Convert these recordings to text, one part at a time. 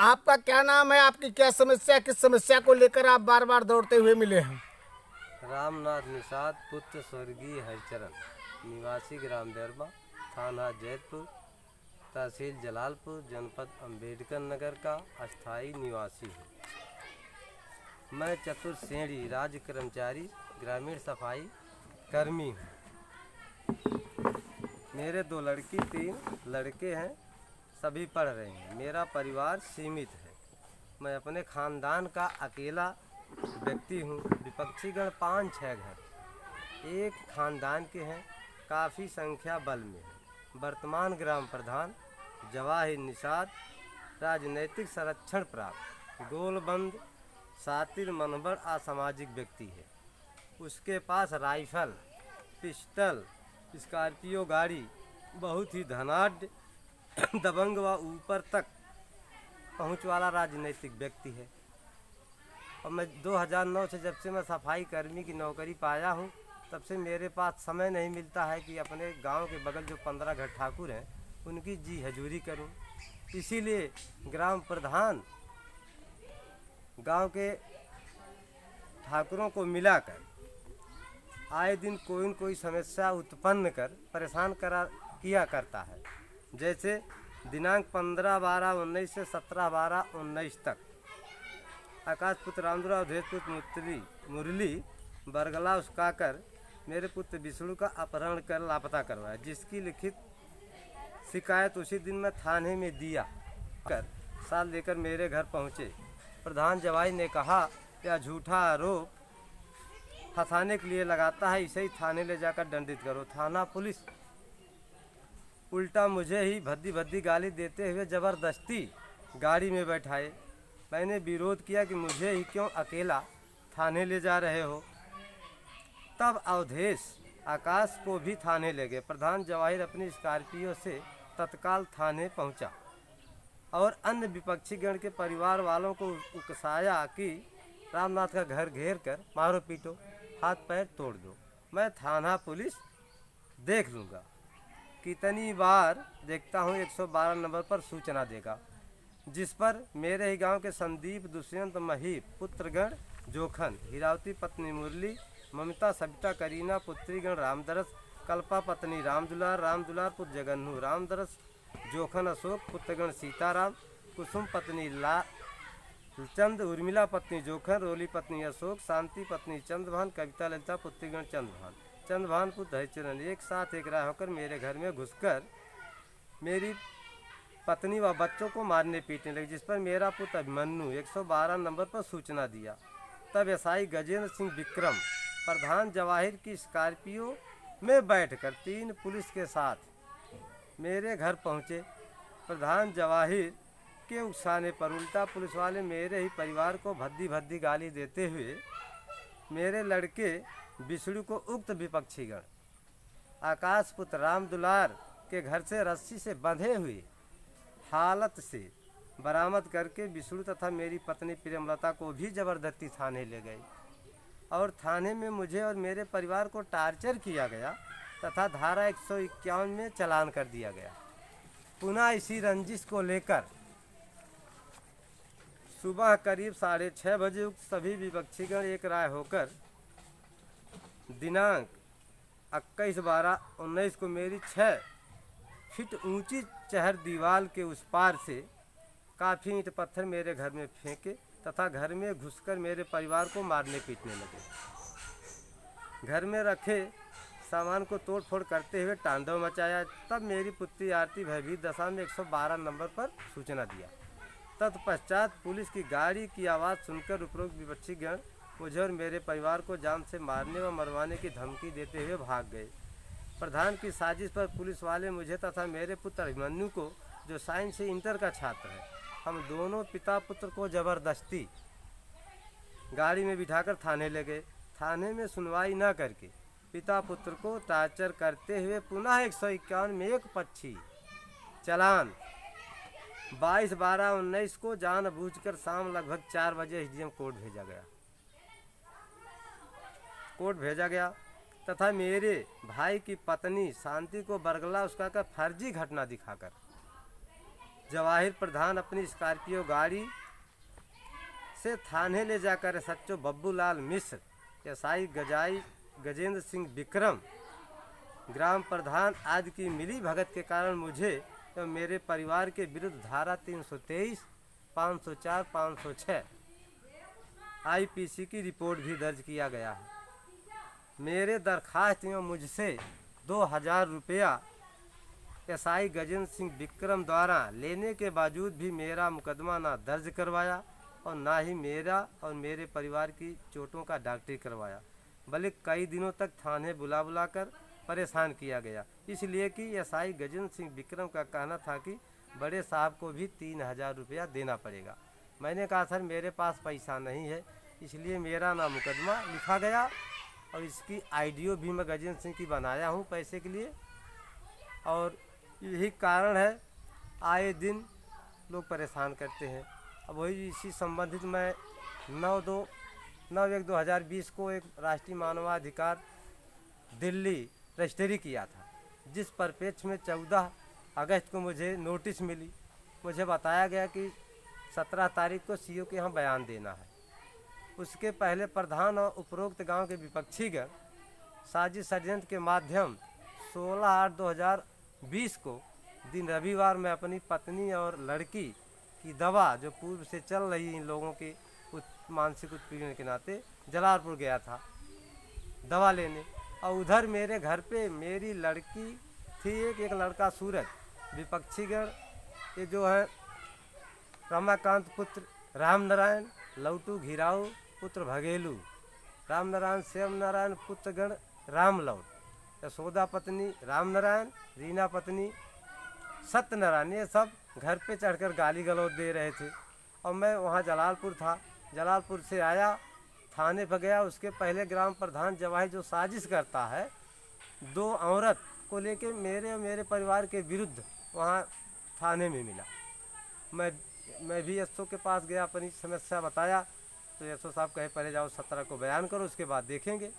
आपका क्या नाम है? आपकी क्या समस्या, किस समस्या को लेकर आप बार बार दौड़ते हुए मिले हैं? रामनाथ निषाद, पुत्र स्वर्गीय हरिचरण, निवासी ग्राम देरबा, थाना जैतपुर, तहसील जलालपुर, जनपद अंबेडकर नगर का अस्थायी निवासी हूँ। मैं चतुर श्रेणी राज्य कर्मचारी ग्रामीण सफाई कर्मी हूँ। मेरे 2 लड़की 3 लड़के हैं, सभी पढ़ रहे हैं। मेरा परिवार सीमित है। मैं अपने खानदान का अकेला व्यक्ति हूँ। विपक्षीगण 5-6 घर एक खानदान के हैं, काफ़ी संख्या बल में है। वर्तमान ग्राम प्रधान जवाहिर निषाद राजनैतिक संरक्षण प्राप्त, गोलबंद, सातिर, मनोबल, असामाजिक व्यक्ति है। उसके पास राइफल, पिस्टल, स्कॉर्पियो गाड़ी, बहुत ही धनाढ़, दबंग व ऊपर तक पहुँच वाला राजनीतिक व्यक्ति है। और मैं 2009 से जब से मैं सफाई कर्मी की नौकरी पाया हूँ, तब से मेरे पास समय नहीं मिलता है कि अपने गांव के बगल जो 15 घर ठाकुर हैं उनकी जी हजूरी करूँ। इसीलिए ग्राम प्रधान गांव के ठाकुरों को मिलाकर आए दिन कोई न कोई समस्या उत्पन्न कर परेशान किया करता है। जैसे दिनांक 15/12/19 से 17/12/19 तक आकाश पुत्र रामदुला, अवधेश पुत्र मुरली बरगला उसकाकर मेरे पुत्र विष्णु का अपहरण कर लापता करवाया, जिसकी लिखित शिकायत उसी दिन मैं थाने में दिया कर साल लेकर मेरे घर पहुँचे। प्रधान जवाई ने कहा यह झूठा आरोप फंसाने के लिए लगाता है, इसे ही थाने ले जाकर दंडित करो। थाना पुलिस उल्टा मुझे ही भद्दी भद्दी गाली देते हुए ज़बरदस्ती गाड़ी में बैठाए। मैंने विरोध किया कि मुझे ही क्यों अकेला थाने ले जा रहे हो। तब अवधेश आकाश को भी थाने ले गए। प्रधान जवाहिर अपनी स्कॉर्पियो से तत्काल थाने पहुंचा और अन्य विपक्षी गण के परिवार वालों को उकसाया कि रामनाथ का घर घेर कर मारो पीटो, हाथ पैर तोड़ दो। मैं थाना पुलिस देख लूँगा, कितनी बार देखता हूँ 112 नंबर पर सूचना देगा, जिस पर मेरे ही गांव के संदीप, दुष्यंत, महीप, पुत्रगण जोखन, हीरावती पत्नी मुरली, ममता, सबिता, करीना, पुत्रीगण रामदरस, कल्पा पत्नी रामदुलार, रामदुलार पुत्र जगन्नू, रामदरस, जोखन अशोक, पुत्रगण सीताराम, कुसुम पत्नी चंद, उर्मिला पत्नी जोखन, रोली पत्नी अशोक, शांति पत्नी चंद्रभान, कविता, ललिता, पुत्रीगण चंद्रभान, चंद्रभान पुत्र हरिचरण एक साथ एक राय होकर मेरे घर में घुसकर मेरी पत्नी व बच्चों को मारने पीटने लगे, जिस पर मेरा पुत्र अभिमन्यु 112 नंबर पर सूचना दिया। तब एसआई गजेंद्र सिंह विक्रम प्रधान जवाहिर की स्कॉर्पियो में बैठकर 3 पुलिस के साथ मेरे घर पहुंचे। प्रधान जवाहिर के उकसाने पर उल्टा पुलिस वाले मेरे ही परिवार को भद्दी भद्दी गाली देते हुए मेरे लड़के विष्णु को उक्त विपक्षीगण आकाश पुत्र रामदुलार के घर से रस्सी से बंधे हुए हालत से बरामद करके विष्णु तथा मेरी पत्नी प्रेमलता को भी जबरदस्ती थाने ले गए और थाने में मुझे और मेरे परिवार को टार्चर किया गया तथा धारा 151 में चालान कर दिया गया। पुनः इसी रंजिश को लेकर सुबह करीब 6:30 बजे उक्त सभी विपक्षीगण एक राय होकर दिनांक 21/12/19 को मेरी 6 फीट ऊंची चहर दीवार के उस पार से काफ़ी ईंट पत्थर मेरे घर में फेंके तथा घर में घुसकर मेरे परिवार को मारने पीटने लगे। घर में रखे सामान को तोड़ फोड़ करते हुए तांडव मचाया। तब मेरी पुत्री आरती भयभीत दशा में 112 नंबर पर सूचना दिया। तत्पश्चात पुलिस की गाड़ी की आवाज़ सुनकर उपरोक्त विपक्षी गण मुझे और मेरे परिवार को जान से मारने व मरवाने की धमकी देते हुए भाग गए। प्रधान की साजिश पर पुलिस वाले मुझे तथा मेरे पुत्र अभिमन्यु को, जो साइंस से इंटर का छात्र है, हम दोनों पिता पुत्र को जबरदस्ती गाड़ी में बिठाकर थाने ले गए। थाने में सुनवाई न करके पिता पुत्र को टार्चर करते हुए पुनः 151 में एक पक्षी चालान 22/12/19 को जानबूझकर शाम लगभग 4 बजे एसडीएम कोर्ट भेजा गया तथा मेरे भाई की पत्नी शांति को बरगला उसका फर्जी घटना दिखाकर जवाहिर प्रधान अपनी स्कॉर्पियो गाड़ी से थाने ले जाकर सच्चो बब्बू लाल मिश्र, एसआई गजेंद्र सिंह विक्रम, ग्राम प्रधान आदि की मिली भगत के कारण मुझे एवं मेरे परिवार के विरुद्ध धारा 323, 504, 506 आईपीसी की रिपोर्ट भी दर्ज किया गया है। मेरे दरखास्त एवं मुझसे 2000 रुपया एसआई गजेंद्र सिंह विक्रम द्वारा लेने के बावजूद भी मेरा मुकदमा ना दर्ज करवाया और ना ही मेरा और मेरे परिवार की चोटों का डॉक्टरी करवाया, बल्कि कई दिनों तक थाने बुला कर परेशान किया गया, इसलिए कि एसआई गजेंद्र सिंह विक्रम का कहना था कि बड़े साहब को भी 3000 रुपया देना पड़ेगा। मैंने कहा सर मेरे पास पैसा नहीं है, इसलिए मेरा ना मुकदमा लिखा गया और इसकी आईडियो भी मैं गजेंद्र सिंह की बनाया हूँ पैसे के लिए, और यही कारण है आए दिन लोग परेशान करते हैं। अब वही इसी संबंधित मैं 9/1/2020 को एक राष्ट्रीय मानवाधिकार दिल्ली रजिस्ट्री किया था, जिस परिप्रेक्ष्य में 14 अगस्त को मुझे नोटिस मिली। मुझे बताया गया कि 17 तारीख को सीओ के यहाँ बयान देना है। उसके पहले प्रधान और उपरोक्त गांव के विपक्षीगण साजिश षड्यंत्र के माध्यम 16/8/2020 को दिन रविवार में अपनी पत्नी और लड़की की दवा जो पूर्व से चल रही इन लोगों के मानसिक उत्पीड़न के नाते जलालपुर गया था दवा लेने, और उधर मेरे घर पे मेरी लड़की थी, एक लड़का सूरज, विपक्षीगण ये जो है रमाकांत पुत्र रामनारायण, लौटू घिराऊ पुत्र भगेलू, रामनारायण श्यामनारायण पुत्रगण रामलौट, यशोदा पत्नी रामनारायण, रीना पत्नी सत्यनारायण, ये सब घर पे चढ़कर गाली गलौज दे रहे थे। और मैं वहाँ जलालपुर था, जलालपुर से आया थाने पर गया। उसके पहले ग्राम प्रधान जवाहिर जो साजिश करता है 2 औरत को लेके मेरे और मेरे परिवार के विरुद्ध वहाँ थाने में मिला। मैं भी एसओ के पास गया, अपनी समस्या बताया, तो एसओ साहब कहे पहले जाओ 17 को बयान करो, उसके बाद देखेंगे।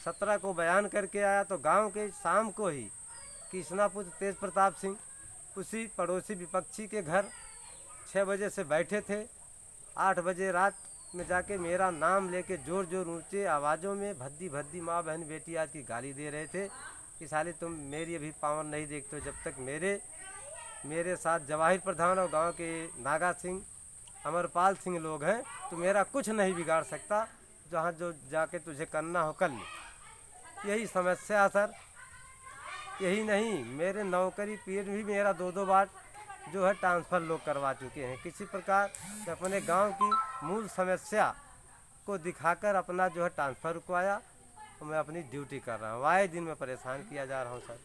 17 को बयान करके आया तो गांव के शाम को ही कृष्णापुत्र तेज प्रताप सिंह उसी पड़ोसी विपक्षी के घर 6 बजे से बैठे थे। 8 बजे रात में जाके मेरा नाम लेके जोर जोर ऊंचे आवाज़ों में भद्दी भद्दी माँ बहन बेटी आज की गाली दे रहे थे कि साले तुम मेरी अभी पावर नहीं देखते हो, जब तक मेरे साथ जवाहिर प्रधान और गांव के नागा सिंह अमरपाल सिंह लोग हैं तो मेरा कुछ नहीं बिगाड़ सकता, जहाँ जो जाके तुझे करना हो कर ले। यही समस्या सर। यही नहीं, मेरे नौकरी पीरियड भी मेरा 2 बार जो है ट्रांसफ़र लोग करवा चुके हैं। किसी प्रकार से अपने गांव की मूल समस्या को दिखाकर अपना जो है ट्रांसफ़र रुकवाया और मैं अपनी ड्यूटी कर रहा हूँ। आए दिन में परेशान किया जा रहा हूँ सर।